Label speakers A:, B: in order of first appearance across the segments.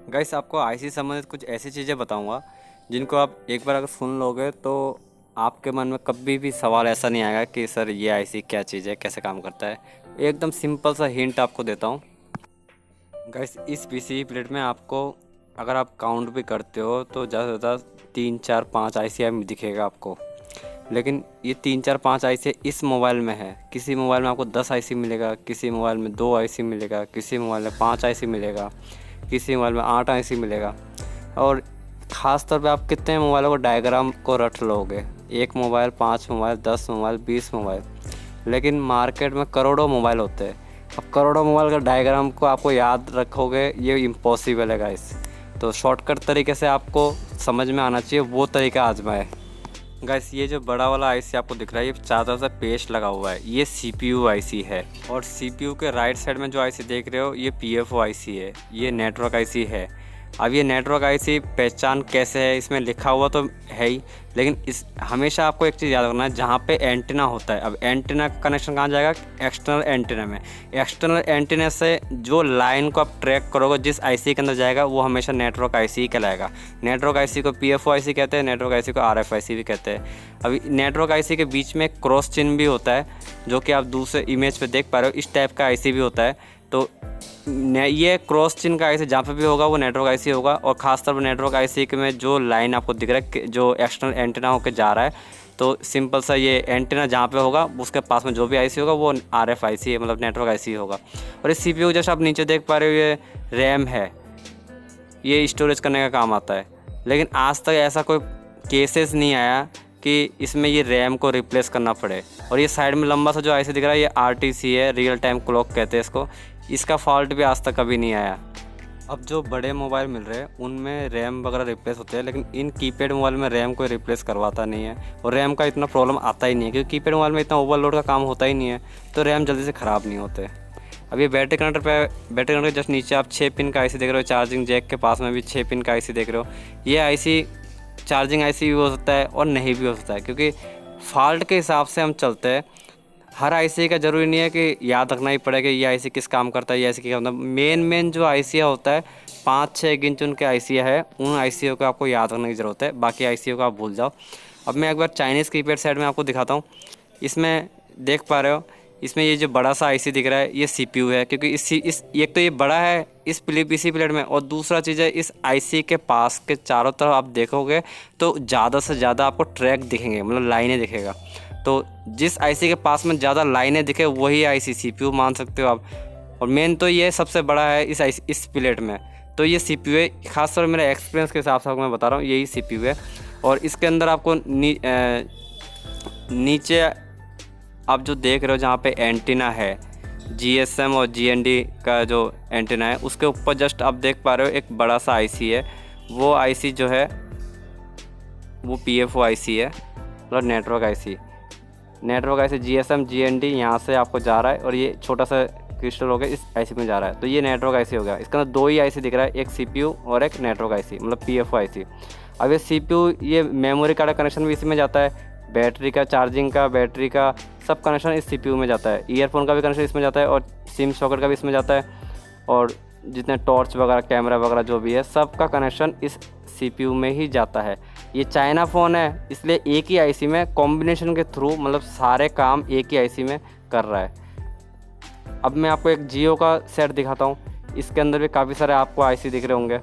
A: Guys आपको IC संबंधित कुछ ऐसी चीज़ें बताऊंगा जिनको आप एक बार अगर सुन लोगे तो आपके मन में कभी भी सवाल ऐसा नहीं आएगा कि सर ये आईसी क्या चीज़ है, कैसे काम करता है। एकदम सिंपल सा हिंट आपको देता हूँ। गाइस इस पीसीबी प्लेट में आपको अगर आप काउंट भी करते हो तो ज़्यादा से ज़्यादा 3 4 5 आईसी दिखेगा आपको। लेकिन ये 3 4 5 आईसी इस मोबाइल में है। किसी मोबाइल में आपको 10 आईसी मिलेगा, किसी मोबाइल में 2 आईसी मिलेगा, किसी मोबाइल में 5 आईसी मिलेगा, किसी मोबाइल में 8 आईसी मिलेगा। और ख़ास तौर पे आप कितने मोबाइलों को डायग्राम को रट लोगे, 1 मोबाइल, 5 मोबाइल, 10 मोबाइल, 20 मोबाइल। लेकिन मार्केट में करोड़ों मोबाइल होते हैं। अब करोड़ों मोबाइल का डायग्राम को आपको याद रखोगे ये इम्पॉसिबल है गाइस। तो शॉर्टकट तरीके से आपको समझ में आना चाहिए, वो तरीका आजमाए। गाइस ये जो बड़ा वाला आईसी आपको दिख रहा है, ये चारों तरफ से पेस्ट लगा हुआ है, ये सीपीयू आईसी है। और सीपीयू के राइट साइड में जो आईसी देख रहे हो ये पीएफओ आईसी है, ये नेटवर्क आईसी है। अब ये नेटवर्क आईसी पहचान कैसे है, इसमें लिखा हुआ तो है ही, लेकिन इस हमेशा आपको एक चीज़ याद रखना है, जहाँ पे एंटीना होता है। अब एंटीना का कनेक्शन कहाँ जाएगा? एक्सटर्नल एंटीना में। एक्सटर्नल एंटीना से जो लाइन को आप ट्रैक करोगे जिस आईसी के अंदर जाएगा वो हमेशा नेटवर्क आईसी ही कहलाएगा। नेटवर्क आईसी को पीएफओ आईसी कहते हैं, नेटवर्क आईसी को आरएफ आईसी भी कहते हैं। अभी नेटवर्क आईसी के बीच में क्रॉस चिन्ह भी होता है, जो कि आप दूसरे इमेज पे देख पा रहे हो। इस टाइप का आईसी भी होता है। तो ये क्रॉस चिन्ह का आईसी जहाँ पे भी होगा वो नेटवर्क आईसी होगा। और ख़ासतौर पर नेटवर्क आईसी में जो लाइन आपको दिख रहा है जो एक्सटर्नल एंटीना होकर जा रहा है, तो सिंपल सा ये एंटीना जहाँ पे होगा उसके पास में जो भी आईसी होगा वो आरएफ आईसी है, मतलब नेटवर्क आईसी होगा। और इस सीपीयू जैसे आप नीचे देख पा रहे हो ये रैम है, ये स्टोरेज करने का काम आता है। लेकिन आज तक ऐसा कोई केसेस नहीं आया कि इसमें ये रैम को रिप्लेस करना पड़े। और ये साइड में लंबा सा जो आईसी दिख रहा है ये आरटीसी है, रियल टाइम क्लॉक कहते हैं इसको। इसका फॉल्ट भी आज तक कभी नहीं आया। अब जो बड़े मोबाइल मिल रहे हैं उनमें रैम वगैरह रिप्लेस होते हैं, लेकिन इन कीपैड मोबाइल में रैम कोई रिप्लेस करवाता नहीं है। और रैम का इतना प्रॉब्लम आता ही नहीं है, क्योंकि कीपैड मोबाइल में इतना ओवरलोड का काम होता ही नहीं है, तो रैम जल्दी से ख़राब नहीं होते। अब ये बैटरी कनेक्टर पे, बैटरी कनेक्टर जस्ट नीचे आप 6 पिन का आईसी देख रहे हो, चार्जिंग जैक के पास में भी 6 पिन का आईसी देख रहे हो। ये आईसी चार्जिंग आईसी भी हो सकता है और नहीं भी हो सकता है, क्योंकि फॉल्ट के हिसाब से हम चलते हैं। हर आईसी का ज़रूरी नहीं है कि याद रखना ही पड़ेगा ये आईसी किस काम करता है, ये आईसी क्या होता है। मेन जो आईसी होता है 5-6 गिनच उनके आईसी है, उन आईसी को आपको याद रखने की ज़रूरत है, बाकी आईसी को आप भूल जाओ। अब मैं एक बार चाइनीज़ कीपैड साइड में आपको दिखाता हूँ। इसमें देख पा रहे हो, इसमें ये जो बड़ा सा आईसी दिख रहा है ये सीपीयू है, क्योंकि इस एक तो ये बड़ा है इस पीसी प्लेट में, और दूसरा चीज़ है इस आईसी के पास के चारों तरफ आप देखोगे तो ज़्यादा से ज़्यादा आपको ट्रैक दिखेंगे, मतलब लाइनें दिखेगा। तो जिस आईसी के पास में ज़्यादा लाइनें दिखे वही आईसी सीपीयू मान सकते हो आप। और मेन तो ये सबसे बड़ा है इस प्लेट में, तो ये सीपीयू है। खासतौर मेरे एक्सपीरियंस के हिसाब से मैं बता रहा हूँ यही सीपीयू है। और इसके अंदर आपको नीचे आप जो देख रहे हो जहाँ पे एंटीना है जीएसएम और जीएनडी का जो एंटीना है, उसके ऊपर जस्ट आप देख पा रहे हो एक बड़ा सा आईसी है। वो आईसी जो है वो पीएफओ आईसी है, मतलब नेटवर्क आईसी जीएसएम जीएनडी यहाँ से आपको जा रहा है, और ये छोटा सा क्रिस्टल हो गया इस आईसी में जा रहा है, तो ये नेटवर्क आईसी हो गया। इसके अंदर 2 ही आईसी दिख रहा है, एक सीपीयू और एक नेटवर्क आईसी, मतलब पीएफओ आईसी। अब ये सीपीयू ये मेमोरी कार्ड कनेक्शन भी इसी में जाता है, बैटरी का, चार्जिंग का, बैटरी का सब कनेक्शन इस सीपीयू में जाता है। ईयरफोन का भी कनेक्शन इसमें जाता है, और सिम सॉकेट का भी इसमें जाता है, और जितने टॉर्च वगैरह, कैमरा वगैरह जो भी है सब का कनेक्शन इस सीपीयू में ही जाता है। ये चाइना फ़ोन है, इसलिए एक ही आईसी में कॉम्बिनेशन के थ्रू मतलब सारे काम एक ही आईसी में कर रहा है। अब मैं आपको एक जियो का सेट दिखाता हूँ। इसके अंदर भी काफ़ी सारे आपको आईसी दिख रहे होंगे,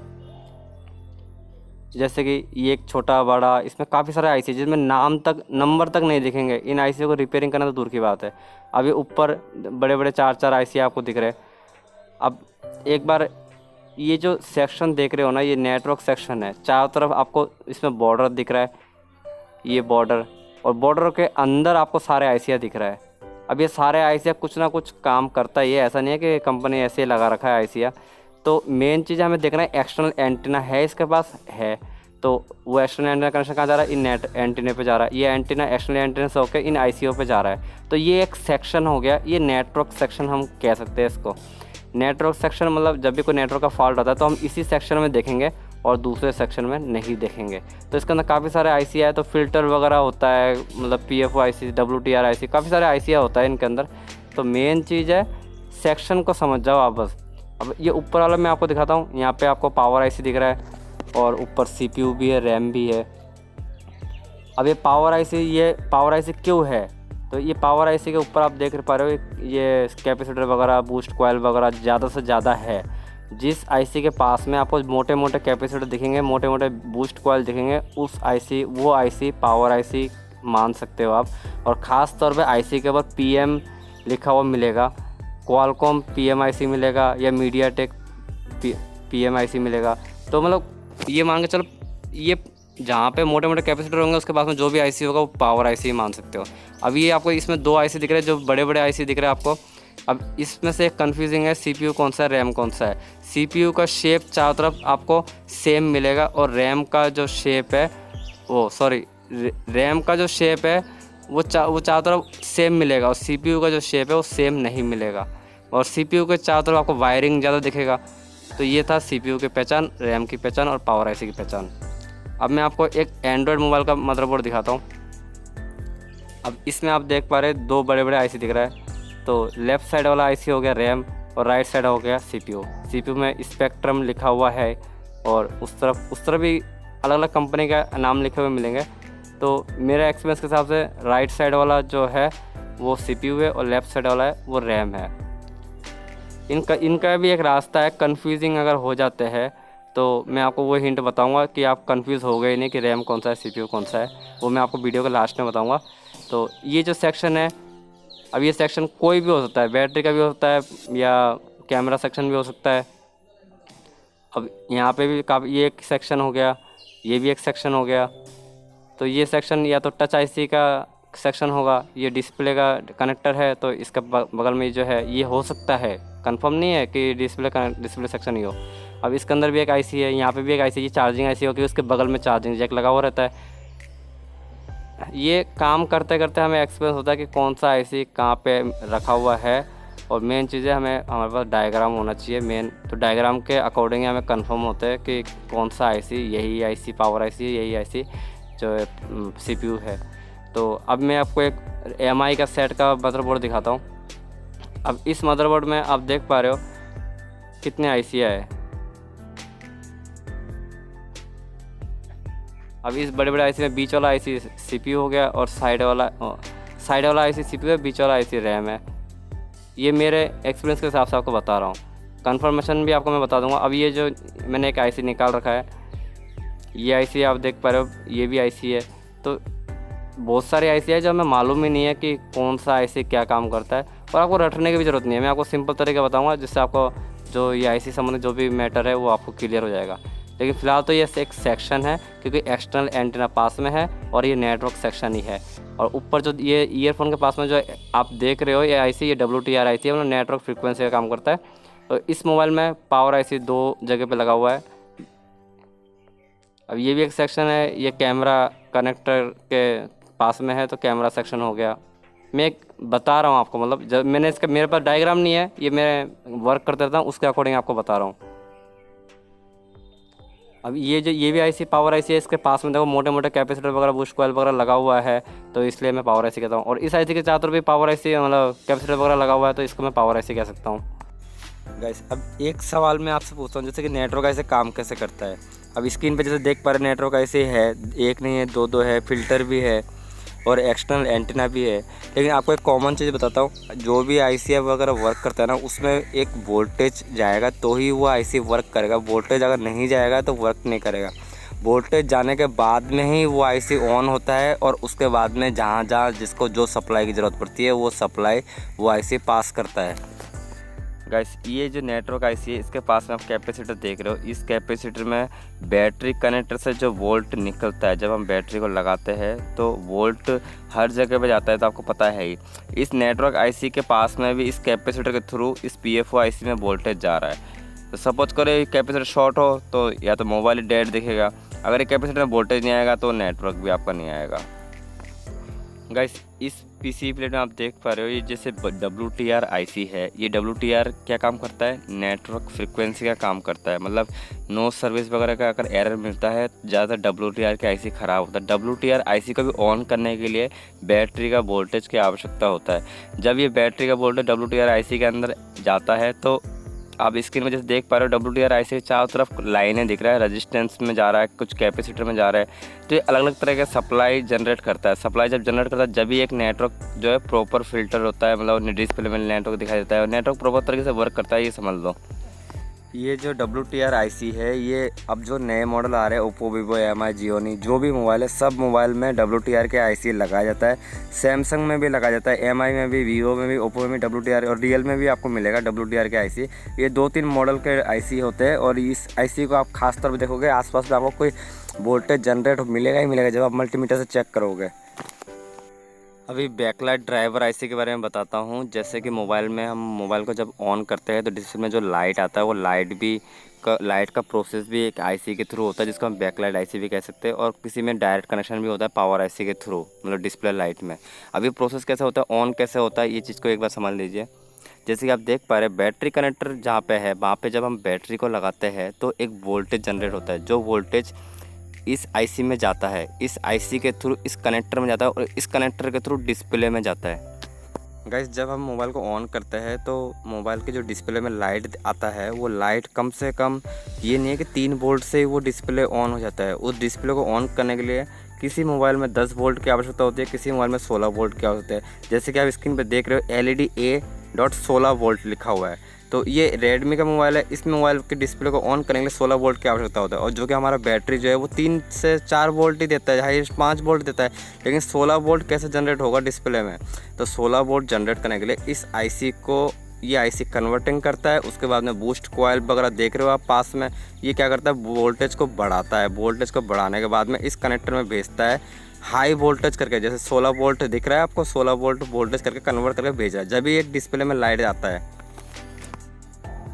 A: जैसे कि ये एक छोटा बड़ा, इसमें काफ़ी सारे आईसी जिसमें नंबर तक नहीं दिखेंगे। इन आईसी को रिपेयरिंग करना तो दूर की बात है। अब ये ऊपर बड़े बड़े 4 आईसी आपको दिख रहे हैं। अब एक बार ये जो सेक्शन देख रहे हो ना, ये नेटवर्क सेक्शन है। चारों तरफ आपको इसमें बॉर्डर दिख रहा है, ये बॉर्डर, और बॉर्डर के अंदर आपको सारे आईसी दिख रहा है। अब ये सारे आईसी कुछ ना कुछ काम करता ही है, ऐसा नहीं है कि कंपनी ऐसे ही लगा रखा है आईसी। तो मेन चीज़ हमें देखना है एक्सटर्नल एंटीना है इसके पास है, तो वो एक्सटर्नल एंटीना कनेक्शन कहाँ जा रहा है? इन नेट एंटीने पे जा रहा है। ये एंटीना एक्सटर्नल एंटीना से होकर इन आईसीओ पे जा रहा है। तो ये एक सेक्शन हो गया, ये नेटवर्क सेक्शन हम कह सकते हैं इसको। नेटवर्क सेक्शन मतलब जब भी कोई नेटवर्क का फॉल्ट आता है तो हम इसी सेक्शन में देखेंगे और दूसरे सेक्शन में नहीं देखेंगे। तो इसके अंदर काफ़ी सारे आईसी है, तो फिल्टर वगैरह होता है, मतलब पीएफओ आईसी, डब्ल्यूटीआर आईसी, काफ़ी सारे आईसी होता है इनके अंदर। तो मेन चीज़ है सेक्शन को समझ जाओ आप बस। अब ये ऊपर वाला मैं आपको दिखाता हूँ। यहाँ पे आपको पावर आईसी दिख रहा है और ऊपर सीपीयू भी है, रैम भी है। अब ये पावर आईसी क्यों है, तो ये पावर आईसी के ऊपर आप देख पा रहे हो ये कैपेसिटर वगैरह, बूस्ट कॉइल वगैरह ज़्यादा से ज़्यादा है। जिस आईसी के पास में आपको मोटे मोटे कैपेसिटर दिखेंगे, मोटे मोटे बूस्ट कॉइल दिखेंगे, वो आईसी पावर आईसी मान सकते हो आप। और ख़ास तौर पे आईसी के ऊपर पीएम लिखा हुआ मिलेगा, क्वालकॉम पीएम आईसी मिलेगा या मीडियाटेक पीएम आईसी मिलेगा। तो मतलब ये मान के चलो, ये जहाँ पे मोटे मोटे कैपेसिटर होंगे उसके पास में जो भी आईसी होगा वो पावर आईसी मान सकते हो। अब ये आपको इसमें 2 आईसी दिख रहे हैं, जो बड़े बड़े आईसी दिख रहे हैं आपको। अब इसमें से एक कन्फ्यूजिंग है, सीपीयू कौन सा है, रैम कौन सा है। सीपीयू का शेप चारों तरफ आपको सेम मिलेगा और रैम का जो शेप है रैम का जो शेप है वो चारों तरफ सेम मिलेगा, और सीपीयू का जो शेप है वो सेम नहीं मिलेगा। और सीपीयू के चारों तरफ आपको वायरिंग ज़्यादा दिखेगा। तो ये था सीपीयू की पहचान, रैम की पहचान और पावर आईसी की पहचान। अब मैं आपको एक एंड्रॉयड मोबाइल का मदरबोर्ड दिखाता हूँ। अब इसमें आप देख पा रहे 2 बड़े बड़े आईसी दिख रहा है। तो लेफ़्ट साइड वाला आईसी हो गया रैम और राइट साइड हो गया सीपीयू। सीपीयू में स्पेक्ट्रम लिखा हुआ है और उस तरफ भी अलग अलग कंपनी का नाम लिखे हुए मिलेंगे। तो मेरे एक्सपीरियंस के हिसाब से राइट साइड वाला जो है वो सीपीयू है और लेफ़्ट साइड वाला है वो रैम है। इनका भी एक रास्ता है, कन्फ्यूजिंग अगर हो जाते हैं तो मैं आपको वो हिंट बताऊंगा कि आप कंफ्यूज हो गए नहीं कि रैम कौन सा है, सीपीयू कौन सा है, वो मैं आपको वीडियो के लास्ट में बताऊंगा। तो ये जो सेक्शन है, अब ये सेक्शन कोई भी हो सकता है, बैटरी का भी हो सकता है या कैमरा सेक्शन भी हो सकता है। अब यहाँ पे भी ये एक सेक्शन हो गया, ये भी एक सेक्शन हो गया। तो ये सेक्शन या तो टच आईसी का सेक्शन होगा, ये डिस्प्ले का कनेक्टर है तो इसका बगल में जो है ये हो सकता है, कंफर्म नहीं है कि डिस्प्ले सेक्शन ही हो। अब इसके अंदर भी एक आईसी है, यहाँ पे भी एक आईसी, ये चार्जिंग आईसी होगी, उसके बगल में चार्जिंग जैक लगा हुआ रहता है। ये काम करते करते हमें एक्सपीरियंस होता है कि कौन सा आईसी कहाँ पे रखा हुआ है। और मेन चीज़ है हमारे पास डायग्राम होना चाहिए मेन, तो डायग्राम के अकॉर्डिंग हमें कंफर्म होता है कि कौन सा आईसी, यही आईसी पावर आईसी, यही आईसी जो सीपीयू है। तो अब मैं आपको एक एमआई का सेट का मदरबोर्ड दिखाता हूँ। अब इस मदरबोर्ड में आप देख पा रहे हो कितने आईसी है। अब इस बड़े बड़े आईसी में बीच वाला आईसी सीपीयू हो गया और साइड वाला आईसी सीपीयू है, बीच वाला आईसी रैम है। ये मेरे एक्सपीरियंस के हिसाब से आपको बता रहा हूँ, कंफर्मेशन भी आपको मैं बता दूंगा। अब ये जो मैंने एक आईसी निकाल रखा है, ये आईसी आप देख पा रहे हो, ये भी आईसी है। तो बहुत सारे आईसी है जो हमें मालूम ही नहीं है कि कौन सा आईसी क्या काम करता है, और आपको रटने की भी ज़रूरत नहीं है। मैं आपको सिंपल तरीका बताऊँगा जिससे आपको जो ये आईसी संबंधित जो भी मैटर है वो आपको क्लियर हो जाएगा। लेकिन फ़िलहाल तो ये एक सेक्शन है क्योंकि एक्सटर्नल एंटीना पास में है और ये नेटवर्क सेक्शन ही है। और ऊपर जो ये ईयरफोन के पास में जो आप देख रहे हो ये आईसी, ये WTR आईसी है, मतलब नेटवर्क फ्रीक्वेंसी का काम करता है। तो इस मोबाइल में पावर आईसी 2 जगह पे लगा हुआ है। अब ये भी एक सेक्शन है, ये कैमरा कनेक्टर के पास में है तो कैमरा सेक्शन हो गया। मैं एक बता रहा हूँ आपको, मतलब जब मैंने इसका, मेरे पास डायग्राम नहीं है, ये मैं वर्क करते रहता हूँ उसके अकॉर्डिंग आपको बता रहा हूँ। अब ये भी आईसी पावर आईसी है, इसके पास में देखो मोटे मोटे कैपेसिटर वगैरह, बूस्ट कॉइल वगैरह लगा हुआ है, तो इसलिए मैं पावर आईसी कहता हूँ। और इस आईसी के चारों तरफ भी पावर आईसी मतलब कैपेसिटर वगैरह लगा हुआ है, तो इसको मैं पावर आईसी कह सकता हूँ। गाइस, अब एक सवाल मैं आपसे पूछता हूँ, जैसे कि नेटवर्क आईसी काम कैसे करता है। अब स्क्रीन पे जैसे देख पा रहे नेटवर्क आईसी है, एक नहीं है, 2 है, फिल्टर भी है और एक्सटर्नल एंटीना भी है। लेकिन आपको एक कॉमन चीज़ बताता हूँ, जो भी आईसी वगैरह वर्क करता है ना, उसमें एक वोल्टेज जाएगा तो ही वो आईसी वर्क करेगा। वोल्टेज अगर नहीं जाएगा तो वर्क नहीं करेगा। वोल्टेज जाने के बाद में ही वो आईसी ऑन होता है और उसके बाद में जहाँ जहाँ जिसको जो सप्लाई की ज़रूरत पड़ती है वो सप्लाई वो आईसी पास करता है। गाइस, ये जो नेटवर्क आईसी है इसके पास में आप कैपेसिटर देख रहे हो। इस कैपेसिटर में बैटरी कनेक्टर से जो वोल्ट निकलता है, जब हम बैटरी को लगाते हैं तो वोल्ट हर जगह पे जाता है, तो आपको पता है ही। इस नेटवर्क आईसी के पास में भी इस कैपेसिटर के थ्रू इस पीएफओ आईसी में वोल्टेज जा रहा है। तो सपोज करो ये कैपेसिटर शॉर्ट हो तो या तो मोबाइल डेड दिखेगा, अगर ये कैपेसिटर में वोल्टेज नहीं आएगा तो नेटवर्क भी आपका नहीं आएगा। गाइस, इस पीसी प्लेट में आप देख पा रहे हो ये जैसे WTR आईसी है। ये WTR क्या काम करता है, नेटवर्क फ्रीक्वेंसी का काम करता है। मतलब नो सर्विस वगैरह का अगर एरर मिलता है, ज़्यादातर WTR के आईसी ख़राब होता है। WTR आईसी को भी ऑन करने के लिए बैटरी का वोल्टेज की आवश्यकता होता है। जब ये बैटरी का वोल्टेज WTR आईसी के अंदर जाता है तो
B: आप स्क्रीन में जैसे देख पा रहे हो WTR IC के चारों तरफ लाइनें दिख रहा है, रेजिस्टेंस में जा रहा है, कुछ कैपेसिटर में जा रहा है। तो ये अलग अलग तरह का सप्लाई जनरेट करता है। सप्लाई जब जनरेट करता है जब भी एक नेटवर्क जो है प्रॉपर फिल्टर होता है, मतलब डिस्प्ले में नेटवर्क दिखाई देता है और नेटवर्क प्रॉपर तरीके से वर्क करता है, ये समझ लो।
A: ये जो WTR IC है, ये अब जो नए मॉडल आ रहे हैं ओप्पो, वीवो, MI, जियोनी, जो भी मोबाइल है सब मोबाइल में WTR के IC लगाया जाता है। सैमसंग में भी लगाया जाता है, MI में भी, वीवो में भी, ओप्पो में भी WTR, और रियल में भी आपको मिलेगा WTR के IC। ये 2-3 मॉडल के IC होते हैं और इस IC को आप खास तौर पर देखोगे आसपास में आपको कोई वोल्टेज जनरेट मिलेगा ही मिलेगा जब आप मल्टीमीटर से चेक करोगे। अभी बैकलाइट ड्राइवर आईसी के बारे में बताता हूँ। जैसे कि मोबाइल में हम मोबाइल को जब ऑन करते हैं तो डिस्प्ले में जो लाइट आता है वो लाइट का प्रोसेस भी एक आईसी के थ्रू होता है, जिसको हम बैकलाइट आईसी भी कह सकते हैं। और किसी में डायरेक्ट कनेक्शन भी होता है पावर आईसी के थ्रू, मतलब डिस्प्ले लाइट में। अभी प्रोसेस कैसे होता है, ऑन कैसे होता है, ये चीज़ को एक बार समझ लीजिए। जैसे कि आप देख पा रहे हैं बैटरी कनेक्टर जहाँ पे है, वहाँ पे जब हम बैटरी को लगाते हैं तो एक वोल्टेज जनरेट होता है, जो वोल्टेज इस आईसी में जाता है, इस आईसी के थ्रू इस कनेक्टर में जाता है और इस कनेक्टर के थ्रू डिस्प्ले में जाता है। गाइस, जब हम मोबाइल को ऑन करते हैं तो मोबाइल के जो डिस्प्ले में लाइट आता है वो लाइट कम से कम, ये नहीं है कि 3 वोल्ट से वो डिस्प्ले ऑन हो जाता है। उस डिस्प्ले को ऑन करने के लिए किसी मोबाइल में 10 वोल्ट की आवश्यकता होती है, किसी मोबाइल में 16 वोल्ट की आवश्यकता है। जैसे कि आप स्क्रीन पर देख रहे हो LED A.16 वोल्ट लिखा हुआ है। तो ये रेडमी का मोबाइल है, इस मोबाइल के डिस्प्ले को ऑन करने के लिए 16 वोल्ट की आवश्यकता होता है। और जो कि हमारा बैटरी जो है वो 3 से 4 वोल्ट ही देता है, हाईएस्ट 5 वोल्ट देता है। लेकिन 16 वोल्ट कैसे जनरेट होगा डिस्प्ले में? तो 16 वोल्ट जनरेट करने के लिए इस आईसी को ये आईसी कन्वर्टिंग करता है। उसके बाद में बूस्ट कॉइल वगैरह देख रहे हो आप पास में, ये क्या करता है, वोल्टेज को बढ़ाता है। वोल्टेज को बढ़ाने के बाद में इस कनेक्टर में भेजता है हाई वोल्टेज करके, जैसे 16 वोल्ट दिख रहा है आपको, 16 वोल्ट वोल्टेज करके कन्वर्ट करके भेज रहा है, जब भी एक डिस्प्ले में लाइट आता है।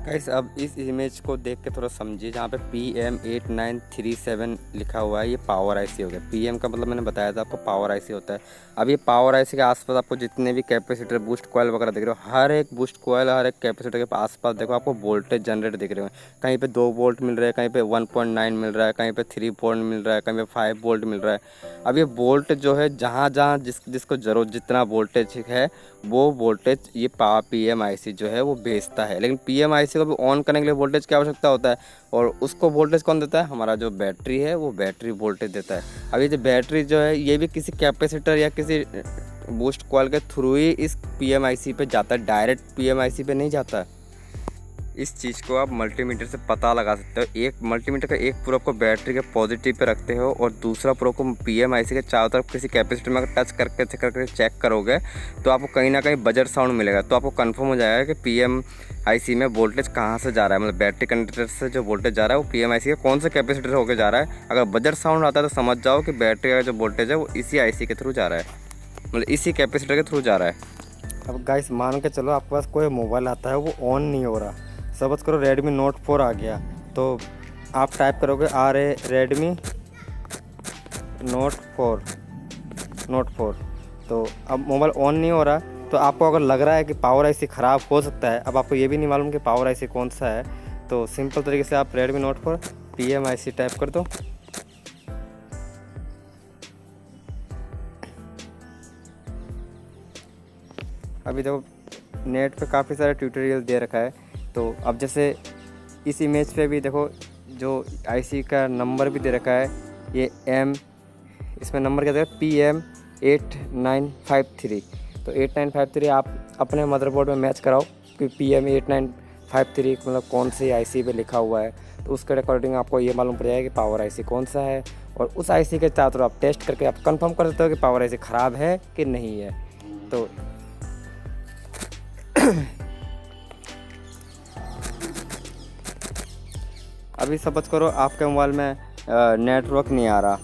A: गाइस, अब इस इमेज को देख के थोड़ा समझिए, जहाँ पे PM8937 लिखा हुआ है, ये पावर आईसी हो गया। PM का मतलब मैंने बताया था आपको, पावर आईसी होता है। अब ये पावर आईसी के आसपास आपको जितने भी कैपेसिटर, बूस्ट कॉइल वगैरह दिख रहे हो, हर एक बूस्ट कॉइल, हर एक कैपेसिटर के आसपास देखो आपको वोल्टेज जनरेट दिख रहे हो। कहीं पे 2 वोल्ट मिल रहा है, कहीं पे 1.9 मिल रहा है, कहीं पे 3 वोल्ट मिल रहा है, कहीं पे 5 वोल्ट मिल रहा है। अब ये वोल्ट जो है जहाँ जहाँ जिसको जरूरत जितना वोल्टेज है वो वोल्टेज ये PM IC जो है वो भेजता है। लेकिन PM IC को भी ऑन करने के लिए वोल्टेज की आवश्यकता होता है, और उसको वोल्टेज कौन देता है? हमारा जो बैटरी है वो बैटरी वोल्टेज देता है। अब ये जो बैटरी जो है ये भी किसी कैपेसिटर या किसी बूस्ट कॉइल के थ्रू ही इस PM IC पे जाता है, डायरेक्ट PM IC पे नहीं जाता है। इस चीज़ को आप मल्टीमीटर से पता लगा सकते हो। एक मल्टीमीटर का एक प्रोब को बैटरी के पॉजिटिव पे रखते हो और दूसरा प्रोब को PM IC के चारों तरफ किसी कैपेसिटर में टच करके चेक करोगे तो आपको कहीं ना कहीं बजर साउंड मिलेगा। तो आपको कंफर्म हो जाएगा कि PM IC में वोल्टेज कहाँ से जा रहा है, मतलब बैटरी कनेक्टर से जो वोल्टेज जा रहा है वो PM IC के कौन से कैपेसिटर होकर जा रहा है। अगर बजर साउंड आता है तो समझ जाओ कि बैटरी का जो वोल्टेज है वो इसी IC के थ्रू जा रहा है, मतलब इसी कैपेसिटर के थ्रू जा रहा है। अब गाइस, मान के चलो आपके पास कोई मोबाइल आता है वो ऑन नहीं हो रहा, सपोज करो Redmi Note 4 आ गया, तो आप टाइप करोगे Redmi Note 4, तो अब मोबाइल ऑन नहीं हो रहा। तो आपको अगर लग रहा है कि पावर आईसी ख़राब हो सकता है, अब आपको ये भी नहीं मालूम कि पावर आईसी कौन सा है, तो सिंपल तरीके से आप Redmi Note 4 PM IC type कर दो। अभी देखो नेट पे काफ़ी सारे ट्यूटोरियल दे रखा है। तो अब जैसे इस इमेज पे भी देखो जो आईसी का नंबर भी दे रखा है, ये इसमें नंबर क्या देगा, PM8953। तो 8953 आप अपने मदरबोर्ड में मैच कराओ कि PM8953 मतलब कौन सी आईसी पे लिखा हुआ है, तो उसके अकॉर्डिंग आपको ये मालूम पड़ जाएगा कि पावर आईसी कौन सा है। और उस आईसी के चारों आप टेस्ट करके आप कंफर्म कर सकते हो कि पावर आईसी ख़राब है कि नहीं है। तो अभी सपोज करो आपके मोबाइल में नेटवर्क नहीं आ रहा,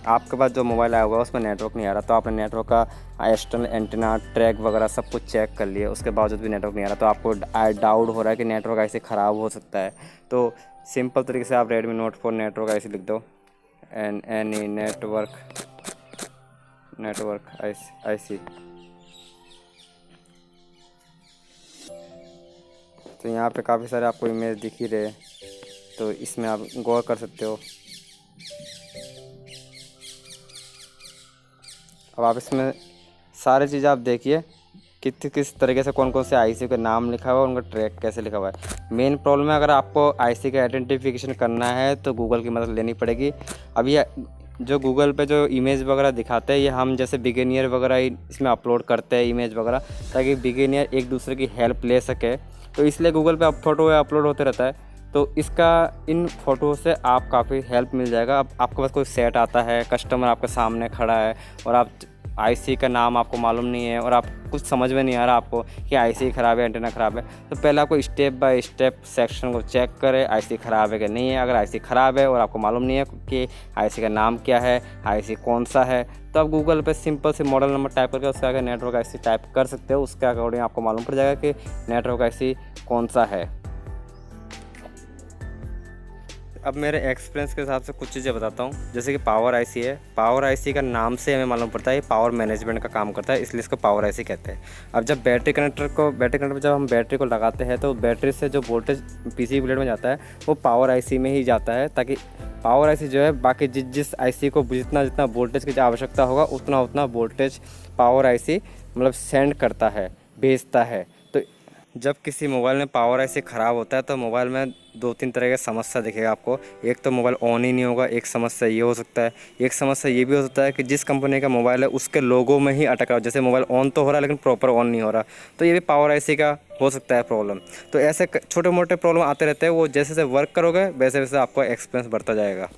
A: आपके पास जो मोबाइल आया हुआ है उसमें नेटवर्क नहीं आ रहा, तो आपने नेटवर्क का एक्सटर्नल एंटीना ट्रैक वगैरह सब कुछ चेक कर लिए, उसके बावजूद भी नेटवर्क नहीं आ रहा, तो आपको डाउट हो रहा है कि नेटवर्क ऐसे ख़राब हो सकता है। तो सिंपल तरीके से आप Redmi Note 4 नेटवर्क ऐसे लिख दो, एनी नेटवर्क IC। तो यहाँ पे काफ़ी सारे आपको इमेज दिख ही रहे, तो इसमें आप गौर कर सकते हो। अब आप इसमें सारी चीज़ें आप देखिए किस तरीके से कौन कौन से आईसी के नाम लिखा हुआ है, उनका ट्रैक कैसे लिखा हुआ है। मेन प्रॉब्लम है, अगर आपको आईसी का आइडेंटिफिकेशन करना है तो गूगल की मदद लेनी पड़ेगी। अब ये जो गूगल पे जो इमेज वगैरह दिखाते हैं, ये हम जैसे बिगिनियर वगैरह ही इसमें अपलोड करते हैं इमेज वगैरह, ताकि बिगिनियर एक दूसरे की हेल्प ले सके। तो इसलिए गूगल पे अब फ़ोटो अपलोड होते रहता है। तो इसका इन फ़ोटो से आप काफ़ी हेल्प मिल जाएगा। अब आपके पास कोई सेट आता है, कस्टमर आपके सामने खड़ा है और आप आईसी का नाम आपको मालूम नहीं है और आप कुछ समझ में नहीं आ रहा आपको कि आईसी ख़राब है, एंटीना ख़राब है, तो पहले आपको स्टेप बाय स्टेप सेक्शन को चेक करें, आईसी ख़राब है कि नहीं है। अगर आईसी ख़राब है और आपको मालूम नहीं है कि आईसी का नाम क्या है, आईसी कौन सा है, तो आप गूगल पे सिंपल से मॉडल नंबर टाइप करके उसके आगे नेटवर्क आईसी टाइप कर सकते हो। उसके अकॉर्डिंग आपको मालूम पड़ जाएगा कि नेटवर्क आईसी कौन सा है। अब मेरे एक्सपीरियंस के हिसाब से कुछ चीज़ें बताता हूँ। जैसे कि पावर आईसी है, पावर आईसी का नाम से हमें मालूम पड़ता है ये पावर मैनेजमेंट का काम करता है, इसलिए इसको पावर आईसी कहते हैं। अब जब बैटरी कनेक्टर में जब हम बैटरी को लगाते हैं तो बैटरी से जो वोल्टेज पीसीबी बुलेट में जाता है वो पावर आईसी में ही जाता है, ताकि पावर आईसी जो है बाकी जिस आईसी को जितना वोल्टेज की आवश्यकता होगा उतना वोल्टेज पावर आईसी मतलब सेंड करता है, भेजता है। तो जब किसी मोबाइल में पावर आईसी ख़राब होता है तो मोबाइल में 2-3 तरह की समस्या दिखेगा आपको। एक तो मोबाइल ऑन ही नहीं होगा, एक समस्या ये हो सकता है। एक समस्या ये भी हो सकता है कि जिस कंपनी का मोबाइल है उसके लोगो में ही अटक रहा हो, जैसे मोबाइल ऑन तो हो रहा है लेकिन प्रॉपर ऑन नहीं हो रहा, तो ये भी पावर आईसी का हो सकता है प्रॉब्लम। तो ऐसे छोटे मोटे प्रॉब्लम आते रहते हैं, वो जैसे जैसे वर्क करोगे वैसे वैसे आपका एक्सपीरियंस बढ़ता जाएगा।